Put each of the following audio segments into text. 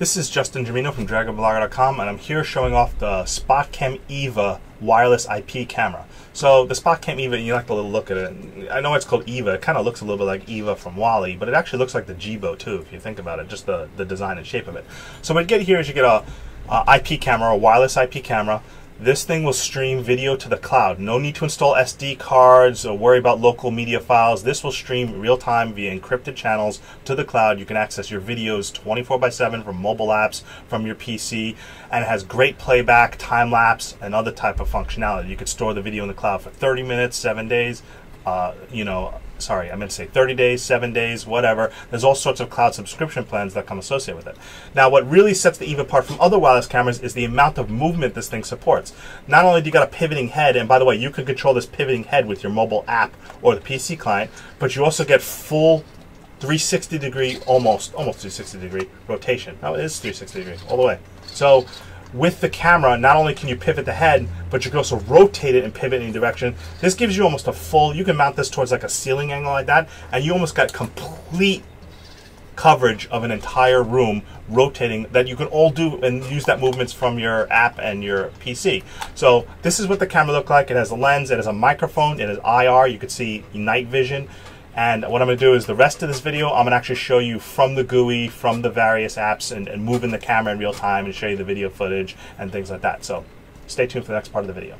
This is Justin Gemino from DragonBlogger.com, and I'm here showing off the SpotCam EVA wireless IP camera. So the SpotCam EVA, you like to look at it. I know it's called EVA. It kind of looks a little bit like EVA from Wally, but it actually looks like the Jibo too, if you think about it, just the design and shape of it. So what you get here is you get a IP camera, a wireless IP camera. This thing will stream video to the cloud. No need to install SD cards or worry about local media files. This will stream real-time via encrypted channels to the cloud. You can access your videos 24/7 from mobile apps, from your PC, and it has great playback, time-lapse, and other type of functionality. You could store the video in the cloud for 30 minutes, 7 days, sorry, I meant to say 30 days, 7 days, whatever. There's all sorts of cloud subscription plans that come associated with it. Now, what really sets the EVA apart from other wireless cameras is the amount of movement this thing supports. Not only do you got a pivoting head, and by the way, you can control this pivoting head with your mobile app or the PC client, but you also get full 360 degree, almost 360 degree rotation. No, it is 360 degree, all the way. So, with the camera, not only can you pivot the head, but you can also rotate it and pivot in any direction. This gives you almost a full, you can mount this towards like a ceiling angle like that, and you almost got complete coverage of an entire room rotating that you can all do and use that movements from your app and your PC. So this is what the camera looks like. It has a lens, it has a microphone, it has IR, you can see night vision. And what I'm going to do is the rest of this video, I'm going to actually show you from the GUI, from the various apps, and moving the camera in real time and show you the video footage and things like that. So stay tuned for the next part of the video.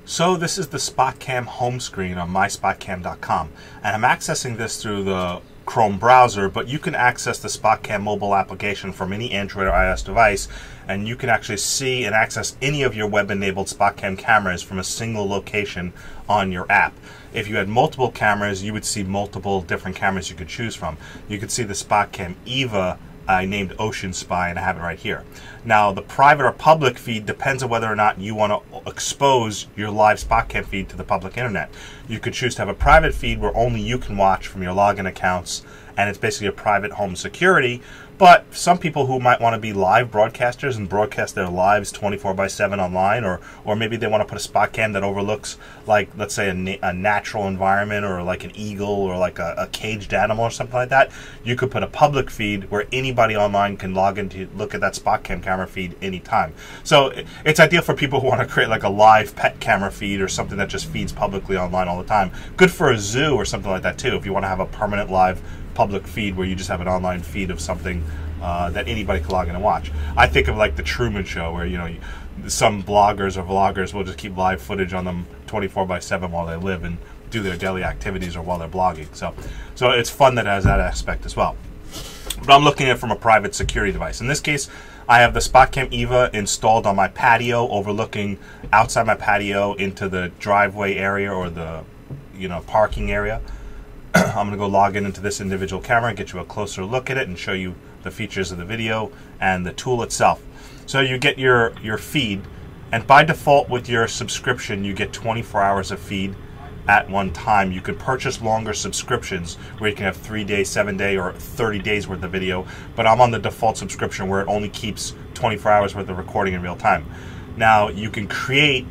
So this is the SpotCam home screen on MySpotCam.com. And I'm accessing this through the Chrome browser, but you can access the SpotCam mobile application from any Android or iOS device, and you can actually see and access any of your web-enabled SpotCam cameras from a single location on your app. If you had multiple cameras, you would see multiple different cameras you could choose from. You could see the SpotCam EVA I named Ocean Spy, and I have it right here. Now, the private or public feed depends on whether or not you want to expose your live SpotCam feed to the public internet. You could choose to have a private feed where only you can watch from your login accounts, and it's basically a private home security. But some people who might want to be live broadcasters and broadcast their lives 24/7 online, or maybe they want to put a SpotCam that overlooks, like, let's say a natural environment, or like an eagle, or like a caged animal or something like that, you could put a public feed where anybody online can log in to look at that SpotCam camera feed anytime. So it's ideal for people who want to create like a live pet camera feed or something that just feeds publicly online all the time. Good for a zoo or something like that too, if you want to have a permanent live public feed where you just have an online feed of something that anybody can log in and watch. I think of like the Truman Show, where some bloggers or vloggers will just keep live footage on them 24/7 while they live and do their daily activities or while they're blogging. So it's fun that it has that aspect as well. But I'm looking at it from a private security device. In this case, I have the SpotCam EVA installed on my patio, overlooking outside my patio into the driveway area or the parking area. I'm going to go log into this individual camera and get you a closer look at it and show you the features of the video and the tool itself. So you get your feed, and by default with your subscription you get 24 hours of feed at one time. You could purchase longer subscriptions where you can have 3 days, 7 day, or 30 days worth of video, but I'm on the default subscription where it only keeps 24 hours worth of recording in real time. Now you can create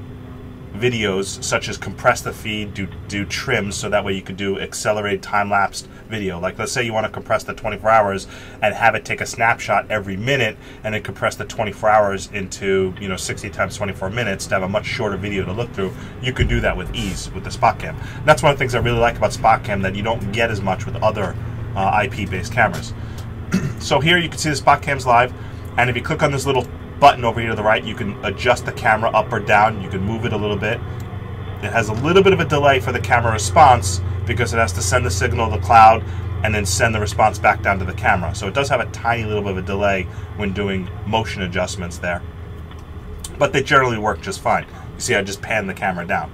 videos such as compress the feed, do trims, so that way you could do accelerated time-lapsed video. Like, let's say you want to compress the 24 hours and have it take a snapshot every minute, and then compress the 24 hours into 60 times 24 minutes to have a much shorter video to look through. You could do that with ease with the SpotCam. That's one of the things I really like about SpotCam that you don't get as much with other IP-based cameras. So here you can see the SpotCam's live, and if you click on this little button over here to the right, you can adjust the camera up or down. You can move it a little bit. It has a little bit of a delay for the camera response because it has to send the signal to the cloud and then send the response back down to the camera. So it does have a tiny little bit of a delay when doing motion adjustments there. But they generally work just fine. You see, I just pan the camera down.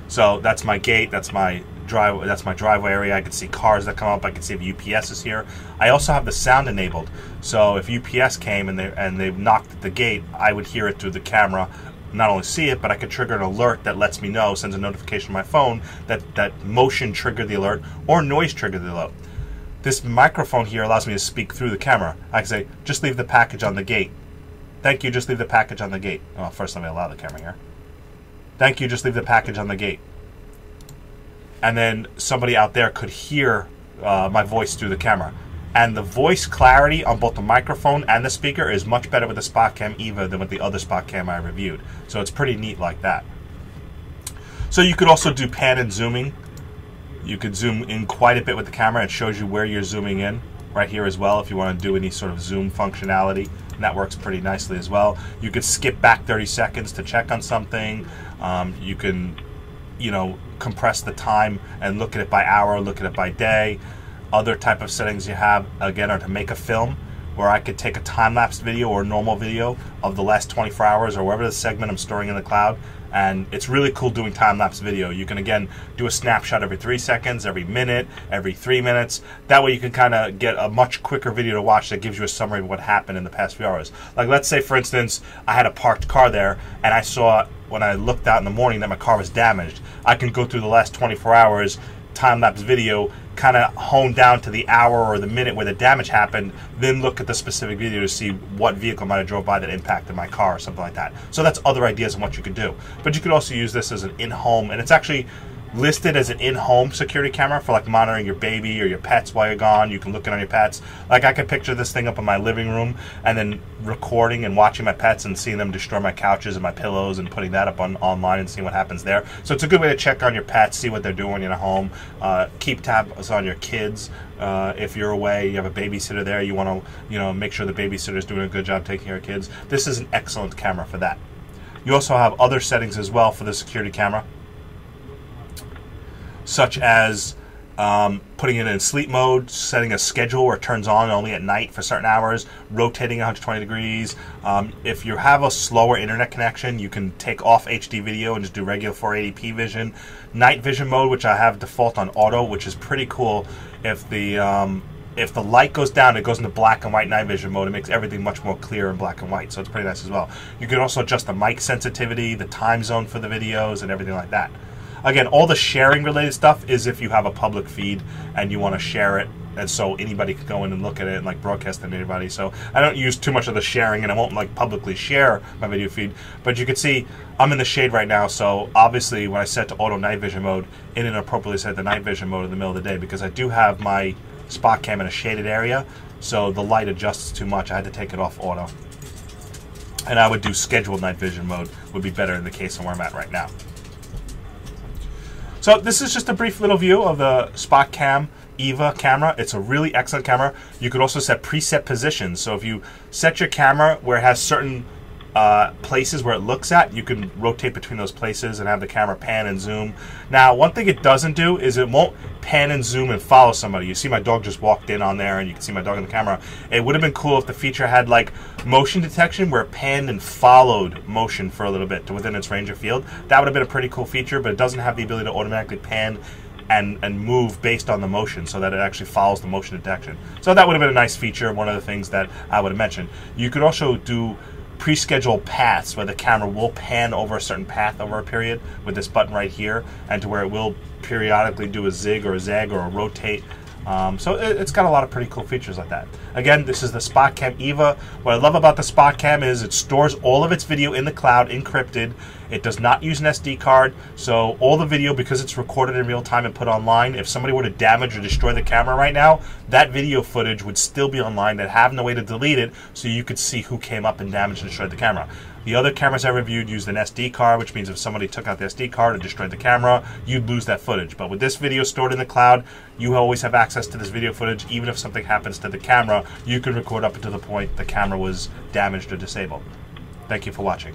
So that's my gate, that's my driveway area. I can see cars that come up. I can see if UPS is here. I also have the sound enabled, so if UPS came and they knocked at the gate, I would hear it through the camera. Not only see it, but I could trigger an alert that lets me know, sends a notification to my phone that motion triggered the alert or noise triggered the alert. This microphone here allows me to speak through the camera. I can say, just leave the package on the gate. Thank you, just leave the package on the gate. Well, first let me allow the camera here. Thank you, just leave the package on the gate. And then somebody out there could hear my voice through the camera. And the voice clarity on both the microphone and the speaker is much better with the SpotCam EVA than with the other SpotCam I reviewed. So it's pretty neat like that. So you could also do pan and zooming. You could zoom in quite a bit with the camera. It shows you where you're zooming in right here as well if you want to do any sort of zoom functionality. And that works pretty nicely as well. You could skip back 30 seconds to check on something. You can, compress the time and look at it by hour, look at it by day. Other type of settings you have, again, are to make a film, where I could take a time-lapse video or a normal video of the last 24 hours or whatever the segment I'm storing in the cloud. And it's really cool doing time-lapse video. You can, again, do a snapshot every 3 seconds, every minute, every 3 minutes. That way you can kind of get a much quicker video to watch that gives you a summary of what happened in the past few hours. Like, let's say, for instance, I had a parked car there, and I saw, when I looked out in the morning, that my car was damaged. I can go through the last 24 hours, time-lapse video, kind of hone down to the hour or the minute where the damage happened, then look at the specific video to see what vehicle might have drove by that impacted my car or something like that. So that's other ideas on what you could do. But you could also use this as an in-home, and it's actually listed as an in-home security camera for like monitoring your baby or your pets while you're gone. You can look in on your pets. Like, I could picture this thing up in my living room and then recording and watching my pets and seeing them destroy my couches and my pillows and putting that up online and seeing what happens there. So it's a good way to check on your pets, see what they're doing when you're at home. Keep tabs on your kids. If you're away, you have a babysitter there, you want to make sure the babysitter is doing a good job taking care of kids. This is an excellent camera for that. You also have other settings as well for the security camera, such as putting it in sleep mode, setting a schedule where it turns on only at night for certain hours, rotating 120 degrees. If you have a slower internet connection, you can take off HD video and just do regular 480p vision. Night vision mode, which I have default on auto, which is pretty cool. If the light goes down, it goes into black and white night vision mode. It makes everything much more clear in black and white, so it's pretty nice as well. You can also adjust the mic sensitivity, the time zone for the videos, and everything like that. Again, all the sharing related stuff is if you have a public feed and you want to share it, and so anybody can go in and look at it and like broadcast it to anybody. So I don't use too much of the sharing, and I won't like publicly share my video feed. But you can see I'm in the shade right now, so obviously when I set to auto night vision mode, it inappropriately set the night vision mode in the middle of the day because I do have my SpotCam in a shaded area, so the light adjusts too much. I had to take it off auto. And I would do scheduled night vision mode, would be better in the case of where I'm at right now. So this is just a brief little view of the SpotCam EVA camera. It's a really excellent camera. You could also set preset positions. So if you set your camera where it has certain places where it looks at, you can rotate between those places and have the camera pan and zoom. Now, one thing it doesn't do is it won't pan and zoom and follow somebody. You see my dog just walked in on there, and you can see my dog in the camera. It would have been cool if the feature had like motion detection where it panned and followed motion for a little bit to within its range of field. That would have been a pretty cool feature, but it doesn't have the ability to automatically pan and move based on the motion so that it actually follows the motion detection. So that would have been a nice feature, one of the things that I would have mentioned. You could also do pre-scheduled paths where the camera will pan over a certain path over a period with this button right here, and to where it will periodically do a zig or a zag or a rotate. So it's got a lot of pretty cool features like that. Again, this is the SpotCam EVA. What I love about the SpotCam is it stores all of its video in the cloud encrypted. It does not use an SD card, so all the video, because it's recorded in real time and put online, if somebody were to damage or destroy the camera right now, that video footage would still be online. They'd have no way to delete it, so you could see who came up and damaged and destroyed the camera. The other cameras I reviewed used an SD card, which means if somebody took out the SD card and destroyed the camera, you'd lose that footage. But with this video stored in the cloud, you always have access to this video footage. Even if something happens to the camera, you can record up until the point the camera was damaged or disabled. Thank you for watching.